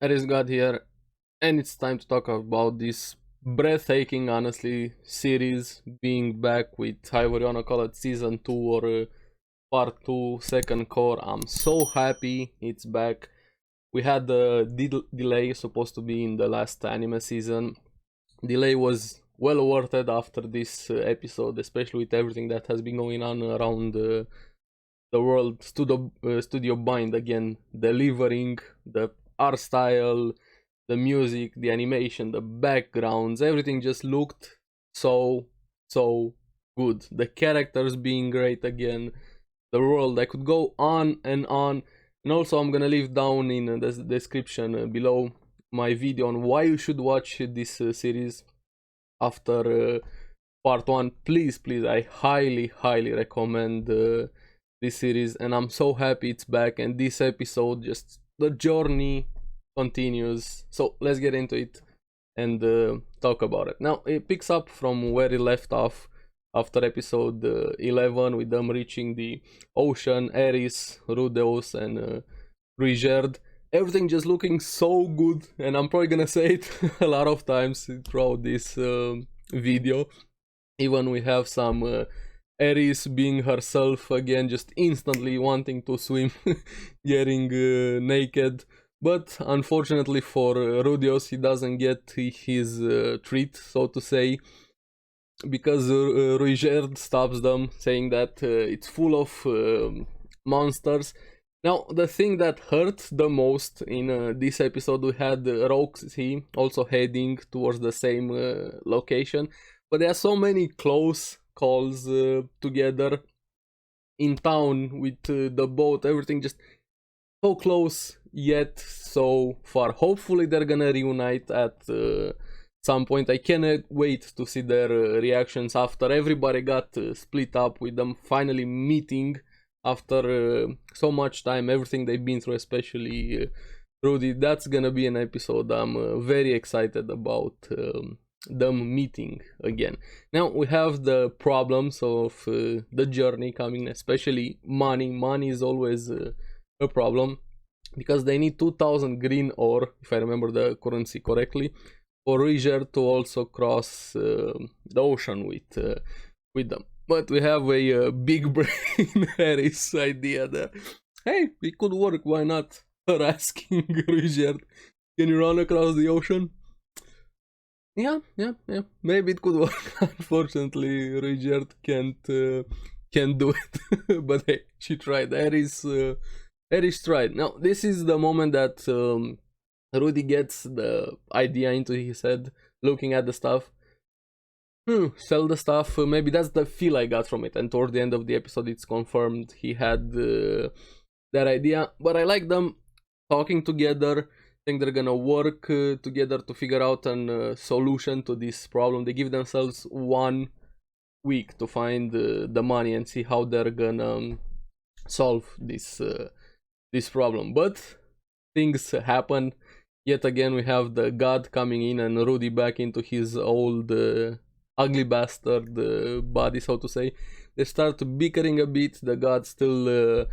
ARESxGOD here, and it's time to talk about this breathtaking, honestly, series being back with however you wanna call it, season 2 or part 2, second core. I'm so happy it's back. We had the delay supposed to be in the last anime season. Delay was well worth it after this episode, especially with everything that has been going on around the world. Studio Bind again delivering the art style, the music, the animation, the backgrounds, everything just looked so good. The characters being great again, the world. I could go on and on. And also, I'm gonna leave down in the description below my video on why you should watch this series after part 1. Please, I highly recommend this series, and I'm so happy it's back. And this episode, just the journey continues. So let's get into it and talk about it. Now it picks up from where it left off after episode 11, with them reaching the ocean, Ares, Rudeus, and Rigerd. Everything just looking so good, and I'm probably gonna say it a lot of times throughout this video. Even we have some Ares being herself again, just instantly wanting to swim, getting naked. But unfortunately for Rudeus, he doesn't get his treat, so to say, because Rigerd stops them, saying that it's full of monsters. Now, the thing that hurt the most in this episode, we had Roxy also heading towards the same location, but there are so many close calls together in town with the boat, everything just so close yet so far. Hopefully they're gonna reunite at some point. I cannot wait to see their reactions after everybody got split up, with them finally meeting after so much time, everything they've been through, especially Rudy. That's gonna be an episode I'm very excited about, them meeting again. Now we have the problems of the journey coming, especially money. Money is always a problem, because they need 2000 green ore, if I remember the currency correctly, for Rigerd to also cross the ocean with them. But we have a big brain Harris idea there. Hey, it could work, why not? Her asking Rigerd, can you run across the ocean? Yeah. Maybe it could work. Unfortunately, Rigerd can't do it. But hey, she tried. Ares tried. Now, this is the moment that Rudy gets the idea into his head, looking at the stuff. Sell the stuff. Maybe that's the feel I got from it. And toward the end of the episode, it's confirmed he had that idea. But I like them talking together. I think they're gonna work together to figure out a solution to this problem. They give themselves 1 week to find the money and see how they're gonna solve this problem. But things happen. Yet again, we have the god coming in and Rudy back into his old ugly bastard body, so to say. They start bickering a bit. The god still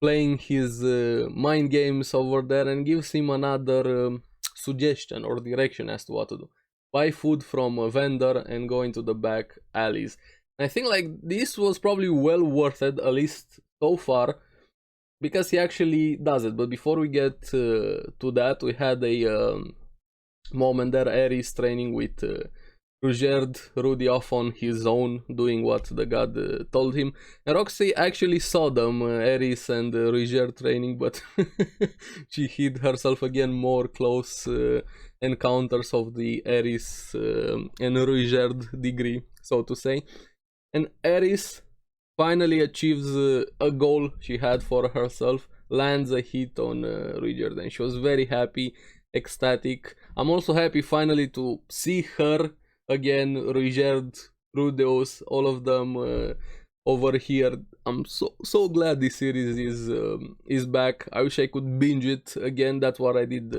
playing his mind games over there, and gives him another suggestion or direction as to what to do. Buy food from a vendor and go into the back alleys. I think like this was probably well worth it, at least so far, because he actually does it. But before we get to that, we had a moment there, Ares training with Rigerd, Rudy off on his own, doing what the god told him. And Roxy actually saw them, Ares and Rigerd training, but she hid herself again. More close encounters of the Ares and Rigerd degree, so to say. And Ares finally achieves a goal she had for herself, lands a hit on Rigerd, and she was very happy, ecstatic. I'm also happy finally to see her again, Rigerd, Rudeus, all of them over here. I'm so glad this series is back. I wish I could binge it again. That's what I did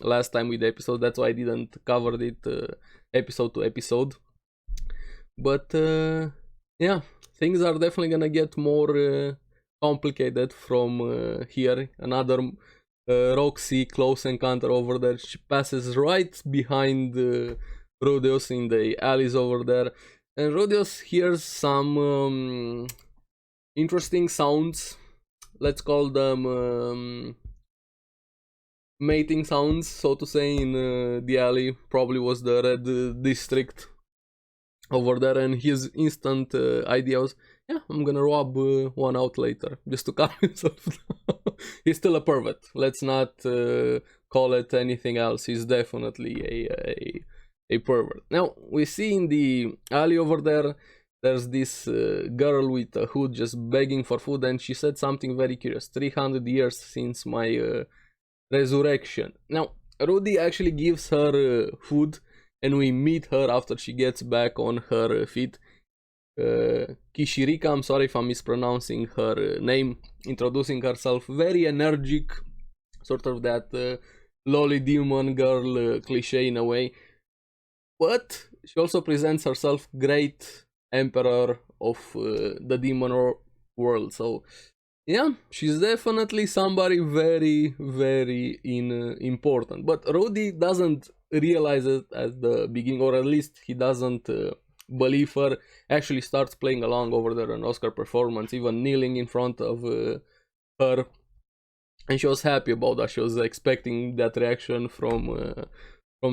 last time with the episode. That's why I didn't cover it episode to episode. But yeah, things are definitely gonna get more complicated from here. Another Roxy close encounter over there. She passes right behind Rudeus in the alleys over there, and Rudeus hears some interesting sounds. Let's call them mating sounds, so to say, in the alley. Probably was the red district over there, and his instant idea was, yeah, I'm gonna rob one out later just to calm himself down. He's still a pervert. Let's not call it anything else. He's definitely a pervert. Now we see in the alley over there, there's this girl with a hood just begging for food, and she said something very curious. 300 years since my resurrection. Now Rudy actually gives her food, and we meet her after she gets back on her feet. Kishirika, I'm sorry if I'm mispronouncing her name, introducing herself, very energetic, sort of that lolly demon girl cliche in a way, but she also presents herself great emperor of the demon world. So yeah, she's definitely somebody very, very important, but Rudy doesn't realize it at the beginning, or at least he doesn't believe her. Actually starts playing along over there, an Oscar performance, even kneeling in front of her, and she was happy about that. She was expecting that reaction from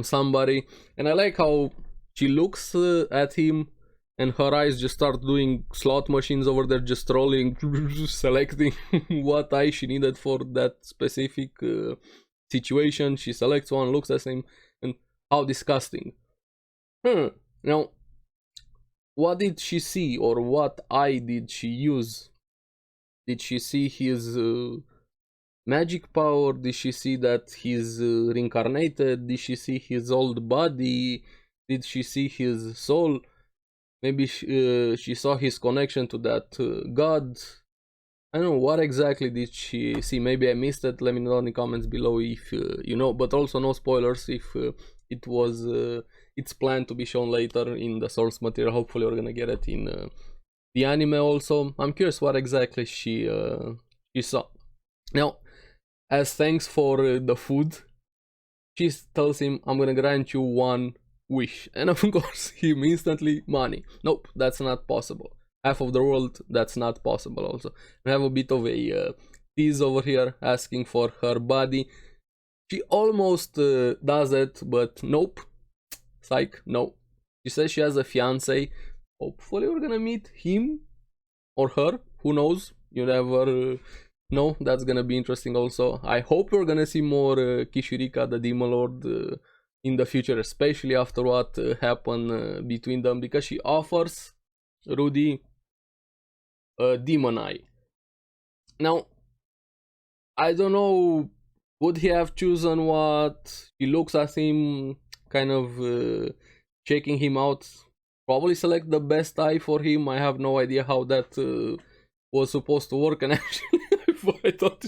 somebody, and I like how she looks at him, and her eyes just start doing slot machines over there, just rolling, selecting what eye she needed for that specific situation. She selects one, looks at him, and how disgusting. Now, what did she see, or what eye did she use? Did she see his magic power? Did she see that he's reincarnated? Did she see his old body? Did she see his soul? Maybe she saw his connection to that god. I don't know, what exactly did she see? Maybe I missed it. Let me know in the comments below if you know, but also no spoilers if it was it's planned to be shown later in the source material. Hopefully we're gonna get it in the anime also. I'm curious what exactly she saw. Now, as thanks for the food, she tells him, I'm gonna grant you one wish, and of course him instantly, money. Nope, that's not possible. Half of the world, that's not possible also. We have a bit of a tease over here, asking for her body. She almost does it, but nope. Psych, no. She says she has a fiance. Hopefully we're gonna meet him or her, who knows, you never know. That's gonna be interesting also. I hope we're gonna see more Kishirika, the demon lord, in the future, especially after what happened between them, because she offers Rudy a demon eye. Now, I don't know, would he have chosen what? He looks at him, kind of checking him out, probably select the best eye for him. I have no idea how that was supposed to work, and actually I thought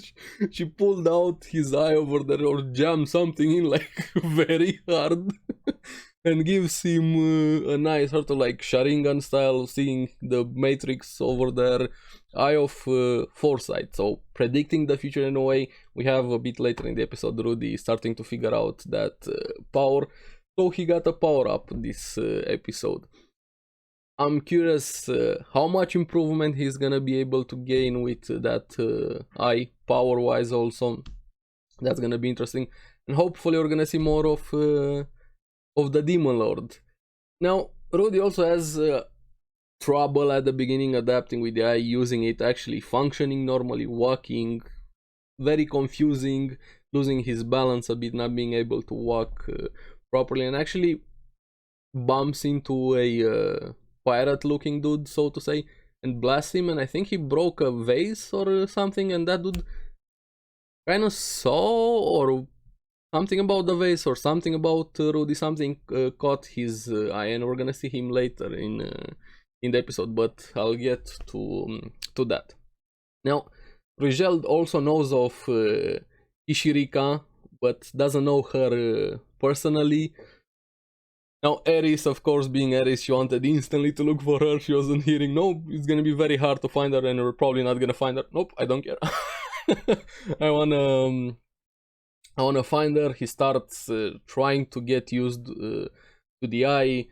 she pulled out his eye over there, or jammed something in like very hard and gives him a nice sort of like Sharingan style, seeing the Matrix over there, eye of foresight, so predicting the future in a way. We have a bit later in the episode Rudy starting to figure out that power, so he got a power up this episode. I'm curious how much improvement he's gonna be able to gain with that eye, power wise also. That's gonna be interesting, and hopefully we're gonna see more of the demon lord. Now Rudy also has trouble at the beginning adapting with the eye, using it, actually functioning normally, walking, very confusing, losing his balance a bit, not being able to walk properly, and actually bumps into a pirate looking dude, so to say, and blasts him, and I think he broke a vase or something, and that dude kind of saw or something about the vase, or something about Rudy, something caught his eye, and we're gonna see him later in the episode, but I'll get to that. Now, Rigel also knows of Ishirika, but doesn't know her personally. Now, Ares, of course, being Ares, she wanted instantly to look for her. She wasn't hearing, no, it's gonna be very hard to find her, and we're probably not gonna find her. Nope, I don't care. I wanna I wanna find her. He starts trying to get used to the eye,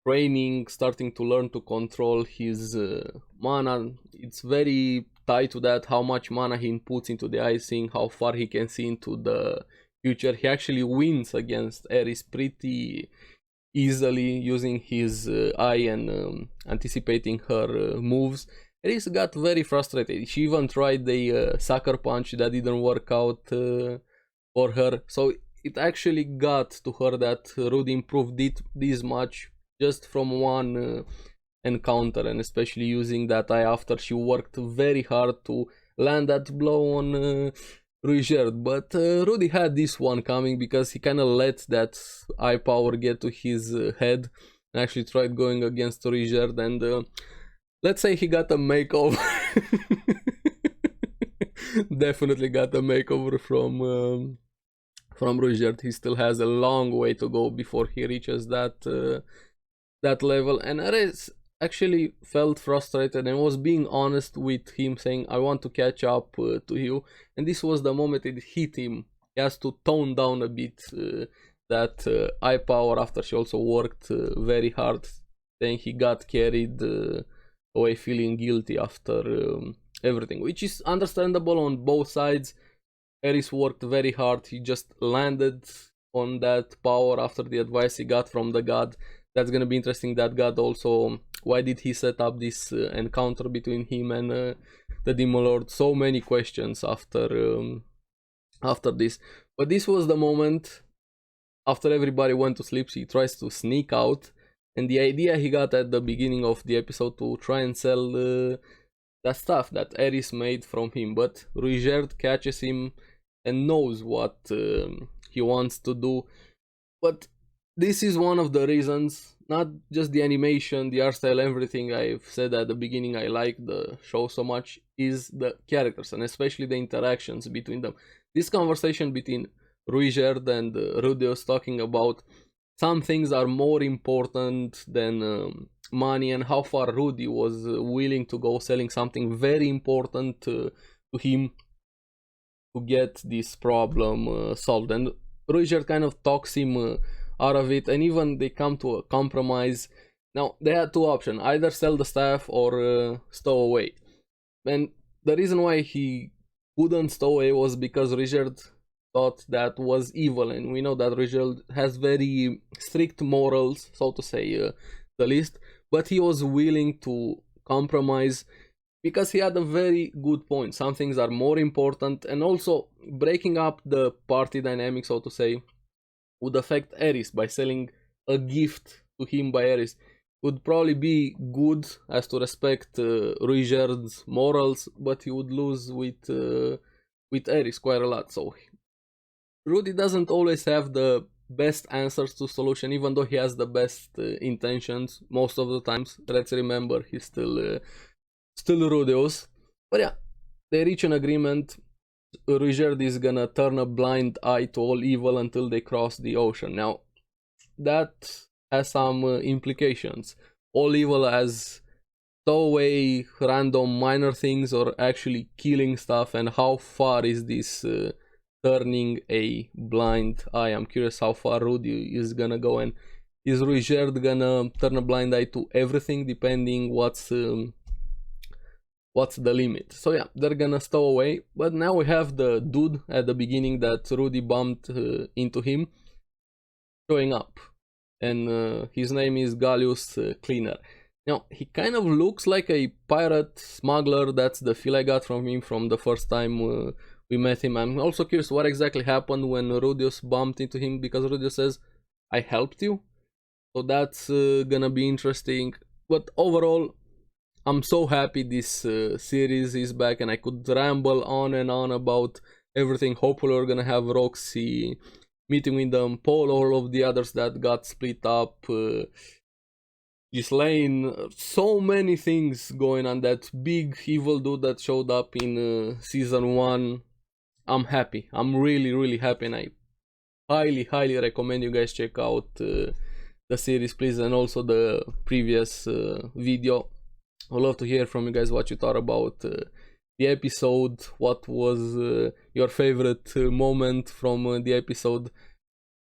training, starting to learn to control his mana. It's very tied to that, how much mana he inputs into the eye, seeing how far he can see into the future. He actually wins against Ares pretty easily using his eye and anticipating her moves. Ares got very frustrated. She even tried the sucker punch that didn't work out for her. So it actually got to her that Rudy improved it this much just from one encounter, and especially using that eye after she worked very hard to land that blow on Ruigerd. But Rudy had this one coming because he kind of let that eye power get to his head and actually tried going against Ruigerd, and let's say he got a makeover. Definitely got a makeover from Ruigerd. He still has a long way to go before he reaches that level, and Ares actually felt frustrated and was being honest with him, saying, I want to catch up to you. And this was the moment it hit him. He has to tone down a bit that eye power after she also worked very hard. Then he got carried away feeling guilty after everything, which is understandable on both sides. Ares worked very hard. He just landed on that power after the advice he got from the god. That's gonna be interesting. That god also, why did he set up this encounter between him and the Demon Lord? So many questions after this. But this was the moment after everybody went to sleep. He tries to sneak out, and the idea he got at the beginning of the episode to try and sell that stuff that Ares made from him. But Ruigerd catches him and knows what he wants to do. But this is one of the reasons, not just the animation, the art style, everything I've said at the beginning, I like the show so much, is the characters and especially the interactions between them. This conversation between Ruigerd and Rudeus talking about some things are more important than money, and how far Rudy was willing to go selling something very important to him to get this problem solved. And Ruigerd kind of talks him out of it, and even they come to a compromise. Now they had two options: either sell the staff or stow away. And the reason why he couldn't stow away was because Ruigerd thought that was evil, and we know that Ruigerd has very strict morals, so to say, the least. But he was willing to compromise because he had a very good point. Some things are more important, and also breaking up the party dynamic, so to say, would affect Ares by selling a gift to him by Ares. Would probably be good as to respect Ruigerd's morals, but he would lose with Ares quite a lot. So Rudy doesn't always have the best answers to solution, even though he has the best intentions most of the times. Let's remember, he's still Rudeus. But yeah, they reach an agreement. Ruigerd is gonna turn a blind eye to all evil until they cross the ocean. Now, that has some implications. All evil as stow away random minor things or actually killing stuff, and how far is this turning a blind eye? I'm curious how far Rudy is gonna go, and is Ruigerd gonna turn a blind eye to everything, depending what's the limit. So yeah, they're gonna stow away. But now we have the dude at the beginning that Rudy bumped into him showing up, and his name is Gallius Cleaner. Now he kind of looks like a pirate smuggler. That's the feel I got from him from the first time we met him. I'm also curious what exactly happened when Rudeus bumped into him, because Rudeus says, I helped you. So that's gonna be interesting. But overall, I'm so happy this series is back, and I could ramble on and on about everything. Hopefully we're gonna have Roxy meeting with them, Paul, all of the others that got split up, Ghislaine, so many things going on. That big evil dude that showed up in season 1. I'm happy. I'm really happy, and I highly recommend you guys check out the series, please, and also the previous video. I'd love to hear from you guys what you thought about the episode, what was your favorite moment from the episode.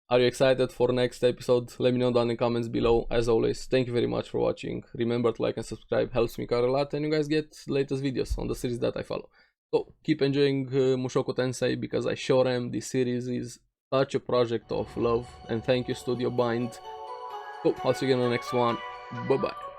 Are you excited for next episode? Let me know down in the comments below. As always, thank you very much for watching. Remember to like and subscribe, helps me quite a lot, and you guys get latest videos on the series that I follow. So keep enjoying Mushoku Tensei, because I sure am. This series is such a project of love, and thank you Studio Bind. So I'll see you again on the next one. Bye bye.